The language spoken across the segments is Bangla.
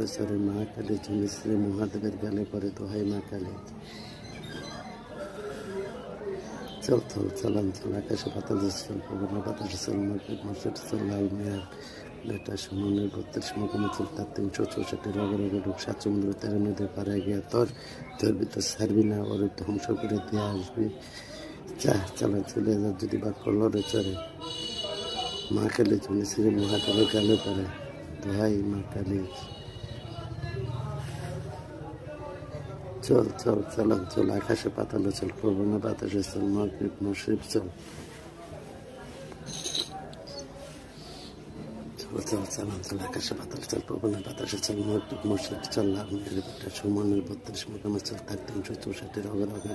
লড়ে চড়ে মা কালী ঝুলিশ্রী মহাদেবের গালে পরে দোহাই মা কালী। চল চল চালান চল আকাশে পাতাল চল পবন বাতাসে চল মসজিদ চল লাল মেয়ার বেটা সুমনের 32 মকামে চল তার 364 রগে রগে ঢুক 7 সমুদ্র 13 নদী পারে গিয়া তোর ভিতর ছাড়বি না, ওর ধ্বংস করে দিয়ে আসবি। চা চালা চলে যা যদি বা কলরে চড়ে মা কালী ঝুলিশ্রী মহাদেবের গালে পরে দোহাই মা কালী। চল চল চালান চল আকাশে পাতালে চল পবনে বাতাসে চল মাগরিব মশরিব চল। চল চল চালান চল আকাশে পাতালে চল পবনে বাতাসে চল মাগরিব মশরিব চল লাল মেয়ের বেটা সুমনের 32 মকামে চল তার 364 রগে রগে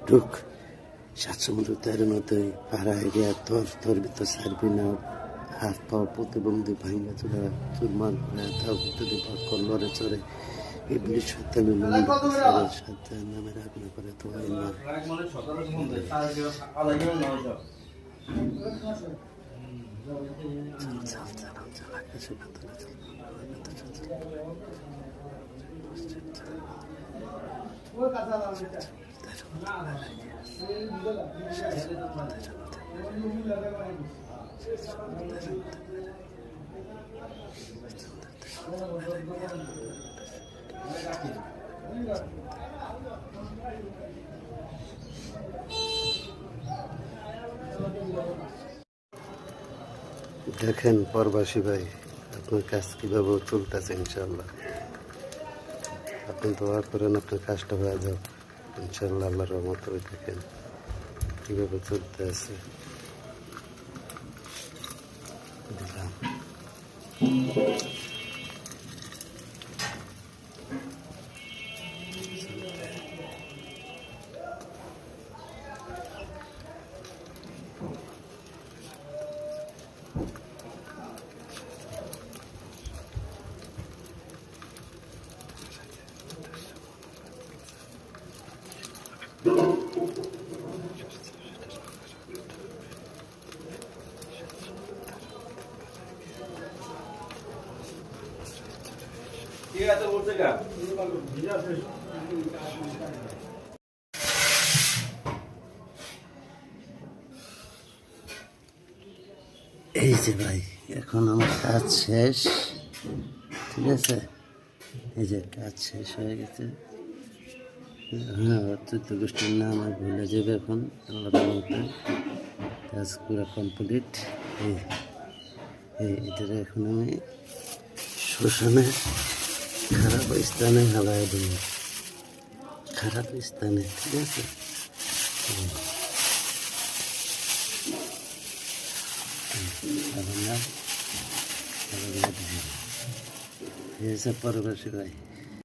ঢুক 7 সমুদ্র 13 নদী পাড়ায় গিয়া তোর ভিতর ছাড়বি না, হাত পাও প্রতিবন্ধী ভাঙ্গা চুরা চুরমার করে তাও যদি বা কলরে চড়ে ইবলিশ শয়তানের শয়তান নামের আগুনে করে তো এই মার। আকাশে পাতালে চল দেখেন প্রবাসী ভাই আপনার কাজ কিভাবে চলতেছে। ইনশাল্লাহ আপনি দোয়া করেন আপনার কাজটা হয়ে যাবে ইনশাল্লাহ। আল্লাহর রহমতে দেখেন কিভাবে চলতে আছে। দিলাম এই যে ভাই এখন আমার কাজ শেষ, ঠিক আছে। এই যে কাজ শেষ হয়ে গেছে। হ্যাঁ 14 গোষ্ঠীর নাম আর ভুলে যাবে এখন। আল্লাহর রহমতে কাজ পুরো কমপ্লিট। এটারে এখন আমি শ্মশানে খারাপ স্থানে হালাই দেব, খারাপ স্থানে, ঠিক আছে। ঠিক আছে প্রবাসী ভাই।